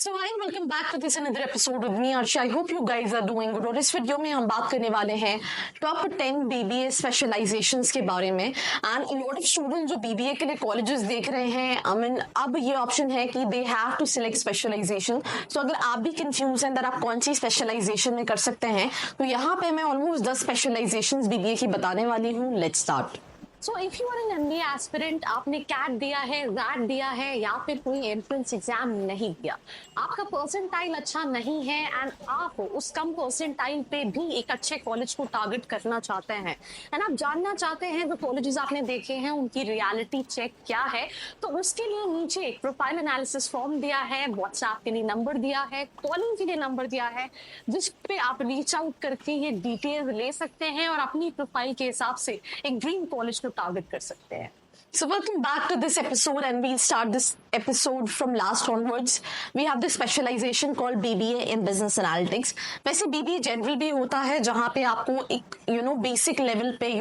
So hi, welcome back to this another episode with me Arshi. I hope you guys are doing good. और इस video में हम बात करने वाले हैं टॉप 10 बीबीए स्पेशलाइजेशंस के बारे में एंड लॉट ऑफ स्टूडेंट जो बीबीए के लिए कॉलेजेस देख रहे हैं अब ये ऑप्शन है कि they have to select specialization. So अगर आप भी कंफ्यूज हैं आप कौन सी स्पेशलाइजेशन में कर सकते हैं तो यहाँ पे मैं ऑलमोस्ट 10 स्पेशलाइजेशंस बीबीए की बताने वाली हूँ. Let's start. So if you are an MBA aspirant, आपने कैट दिया है, रैट दिया है या फिर कोई एंट्रेंस एग्जाम नहीं दिया, आपका परसेंटाइल अच्छा नहीं है एंड आप उस कम परसेंटाइल पे भी एक अच्छे कॉलेज को टारगेट करना चाहते हैं एंड आप जानना चाहते हैं जो कॉलेजेस आपने देखे हैं उनकी रियलिटी चेक क्या है, तो उसके लिए नीचे एक प्रोफाइल एनालिसिस फॉर्म दिया है, व्हाट्सएप के लिए नंबर दिया है, कॉलिंग के लिए नंबर दिया है, जिस पे आप रीच आउट करके ये डिटेल ले सकते हैं और अपनी प्रोफाइल के हिसाब से एक ड्रीम कॉलेज टारगेट कर सकते हैं. So welcome back to this episode and we'll start this episode from last onwards. We have this specialization called BBA in Business Analytics. वैसे BBA जनरल भी होता है जहाँ पे आपको एक बेसिक लेवल पे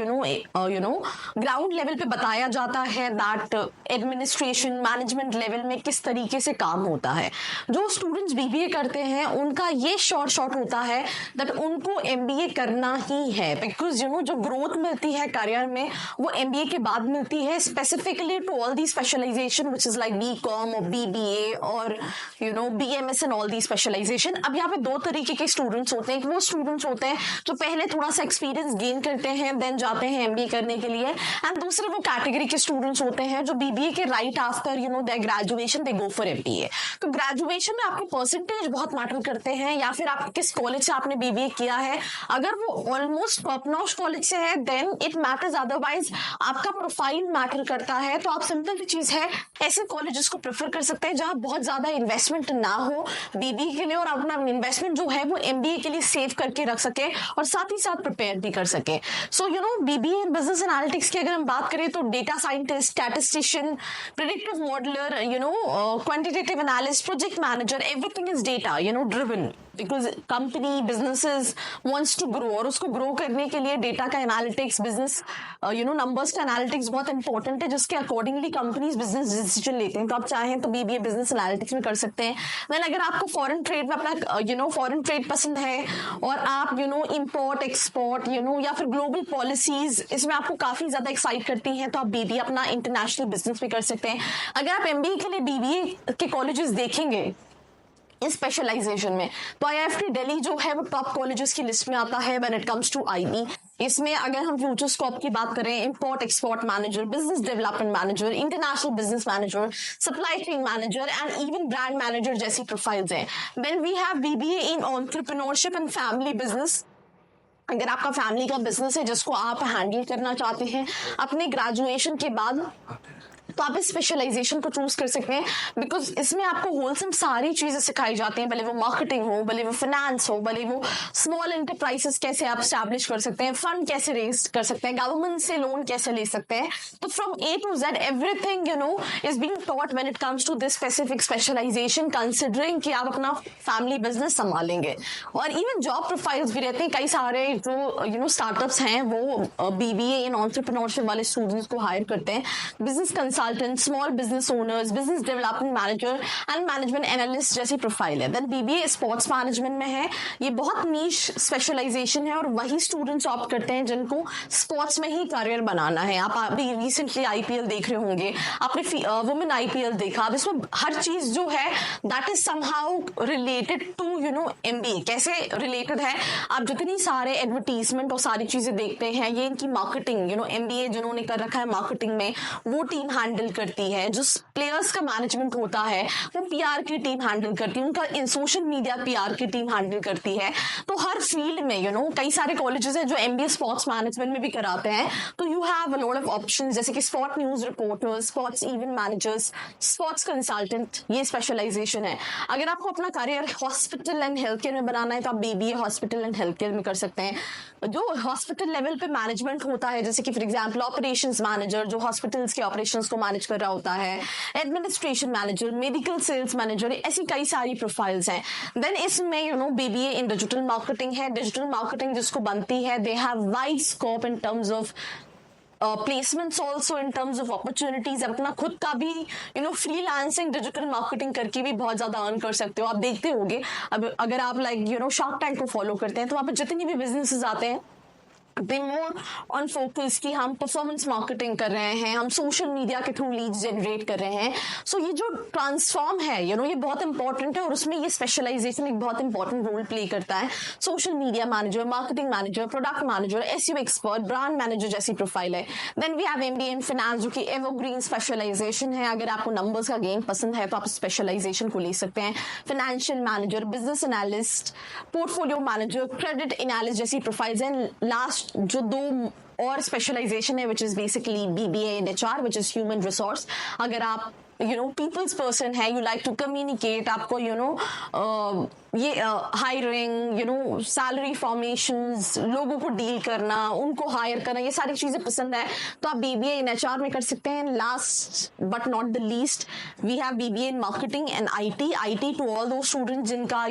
ग्राउंड लेवल पे बताया जाता है दैट एडमिनिस्ट्रेशन मैनेजमेंट लेवल में किस तरीके से काम होता है. जो स्टूडेंट्स BBA करते हैं उनका ये शॉर्ट होता है दैट उनको MBA करना ही है बिकॉज जो ग्रोथ मिलती है करियर में वो MBA के बाद मिलती है, specifically to all these specialization which is like BCom or BBA or BMS and all these specialization. अब यहाँ पे दो तरीके के स्टूडेंट्स होते हैं. वो स्टूडेंट्स होते हैं जो पहले थोड़ा सा एक्सपीरियंस गेन करते हैं देन जाते हैं MBA करने के लिए एंड दूसरे वो कैटेगरी के स्टूडेंट्स होते हैं जो BBA के right after their graduation they go for MBA. तो ग्रेजुएशन में आपके परसेंटेज बहुत मैटर करते हैं या फिर आप किस कॉलेज से आपने BBA किया है. अगर वो ऑलमोस्ट टॉप नॉच कॉलेज से है देन इट मैटर्स, अदरवाइज आपका प्रोफाइल मैटर करता है. तो आप सिंपल चीज है ऐसे कॉलेजेस को प्रेफर कर सकते हैं जहां बहुत ज्यादा इन्वेस्टमेंट ना हो BBA के लिए और अपना इन्वेस्टमेंट जो है वो MBA के लिए सेव करके रख सके और साथ ही साथ प्रिपेयर भी कर सके. So BBA in business analytics की अगर हम बात करें तो data scientist, statistician, predictive modeller, quantitative analyst, project manager, everything is data driven because company businesses wants to grow और उसको ग्रो करने के लिए डेटा का एनालिटिक्स, बिजनेस नंबर्स का एनालिटिक्स बहुत इंपॉर्टेंट है जिसके अकॉर्डिंगली कंपनीज बिजनेस डिसीजन लेते हैं. तो आप चाहें तो BBA बिजनेस एनालिटिक्स में कर सकते हैं. देन अगर आपको फॉरेन ट्रेड में अपना फॉरेन ट्रेड पसंद है और आप इंपोर्ट एक्सपोर्ट या फिर ग्लोबल पॉलिसीज इसमें आपको काफी ज्यादा एक्साइट करती हैं तो आप BBA अपना इंटरनेशनल बिजनेस भी कर सकते हैं. अगर आप MBA के लिए BBA के कॉलेजेस देखेंगे इस स्पेशलाइजेशन में तो IIFT दिल्ली जो है वो टॉप कॉलेजेस की लिस्ट में आता है when it comes to IB. इसमें अगर हम फ्यूचर स्कोप की बात करें, import export manager, business development manager, international business manager, supply chain manager and even brand manager जैसी प्रोफाइल्स हैं. Then we have BBA in entrepreneurship and family business. अगर आपका फैमिली का बिजनेस है जिसको आप हैंडल करना चाहते हैं अपने ग्रेजुएशन के बाद तो आप इस स्पेशलाइजेशन को चूज कर सकते हैं बिकॉज इसमें आपको होलसम सारी चीजें सिखाई जाती हैं, भले वो मार्केटिंग हो, भले वो फाइनेंस हो, भले वो स्मॉल एंटरप्राइजेस कैसे आप स्टैब्लिश कर सकते हैं, फंड कैसे रेज कर सकते हैं, गवर्नमेंट से लोन कैसे ले सकते हैं. तो from A to Z everything is being taught when it comes to this specific specialisation considering कि आप अपना फैमिली बिजनेस संभालेंगे. और इवन जॉब प्रोफाइल्स भी रहते हैं. कई सारे जो स्टार्टअप्स हैं वो BBA इन एंटरप्रेन्योरशिप वाले स्टूडेंट्स को हायर करते हैं. Business consultant, small business owners, business development manager and management analyst जैसी प्रोफाइल है. देन BBA स्पोर्ट्स मैनेजमेंट में है. ये बहुत नीश स्पेशलाइजेशन है और वही स्टूडेंट्स ऑप्ट करते हैं जिनको स्पोर्ट्स में ही करियर बनाना है. आप अभी रिसेंटली IPL देख रहे होंगे, आपने वुमेन IPL देखा. अब इसमें हर चीज जो है that is somehow related to MBA. कैसे रिलेटेड है, आप जितनी सारे एडवर्टीजमेंट और सारी चीजें देखते हैं ये इनकी मार्केटिंग MBA जिन्होंने कर रखा है मार्केटिंग में वो टीम हैंडल करती है. जो प्लेयर्स का मैनेजमेंट होता है वो PR की टीम हैंडल करती है, उनका सोशल मीडिया PR की टीम हैंडल करती है. तो हर फील्ड में कई सारे कॉलेजेस हैं जो MBA स्पोर्ट्स मैनेजमेंट में भी कराते हैं. तो you have a lot of options जैसे कि sport news reporters, sports event managers, sports consultant, ये स्पेशलाइजेशन है. अगर आपको अपना career hospital and health care में बनाना है तो आप BBA hospital and health care में कर सकते हैं. जो हॉस्पिटल लेवल पे मैनेजमेंट होता है जैसे कि फॉर एग्जांपल ऑपरेशंस मैनेजर जो हॉस्पिटल्स के ऑपरेशंस को मैनेज कर रहा होता है, administration manager, medical sales manager, ऐसी कई सारी प्रोफाइल्स हैं. देन इसमें BBA इन डिजिटल मार्केटिंग है. डिजिटल मार्केटिंग जिसको बनती है they have wide scope in terms of placements also in terms of opportunities, अपना खुद का भी फ्रीलांसिंग डिजिटल मार्केटिंग करके भी बहुत ज्यादा अर्न कर सकते हो। आप देखते होगे अब अगर आप शार्क टैंक को फॉलो करते हैं तो वहाँ पर जितनी भी बिजनेसेस आते हैं दे मोर ऑन फोकस कि हम परफॉर्मेंस मार्केटिंग कर रहे हैं, हम सोशल मीडिया के थ्रू लीड्स जनरेट कर रहे हैं। सो ये जो ट्रांसफॉर्म है ये बहुत इंपॉर्टेंट है और उसमें ये स्पेशलाइजेशन एक बहुत इंपॉर्टेंट रोल प्ले करता है। Social media manager, marketing manager, product manager, SEO expert, brand manager जैसी प्रोफाइल है। Then we have MBA in finance जो कि एवरग्रीन स्पेशलाइजेशन है। अगर आपको नंबर्स का गेम पसंद है तो आप स्पेशलाइजेशन को ले सकते हैं। Financial manager, business analyst, portfolio manager, credit analyst जैसी प्रोफाइल्स हैं। लास्ट जो दो और स्पेशलाइजेशन है which is basically BBA in HR which is human resource. अगर आप पीपल्स पर्सन है, यू लाइक टू कम्युनिकेट, आपको ये हायरिंग, सैलरी फॉर्मेशंस, लोगों को डील करना, उनको हायर करना, ये सारी चीजें पसंद है तो आप बीबीए इन एचआर में कर सकते हैं। Last but not the least we have BBA in marketing and IT to all those students जिनका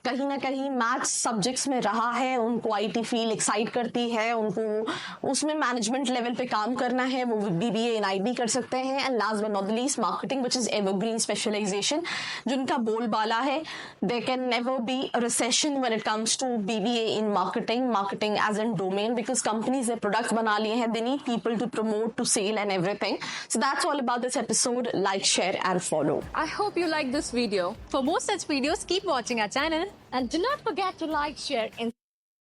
कहीं ना कहीं मैथ्स सब्जेक्ट्स में रहा है, उनको आईटी फील्ड एक्साइट करती है, उनको उसमें मैनेजमेंट लेवल पे काम करना है, वो बीबीए इन आईटी कर सकते हैं। And last but not the least marketing which is evergreen specialisation जिनका बोलबाला है। There can never be a recession when it comes to BBA in marketing as in domain, because companies their products bana liye hain, they need people to promote, to sell and everything. So that's all about this episode. Like, share and follow. I hope you like this video. For more such videos, keep watching our channel And do not forget to like, share and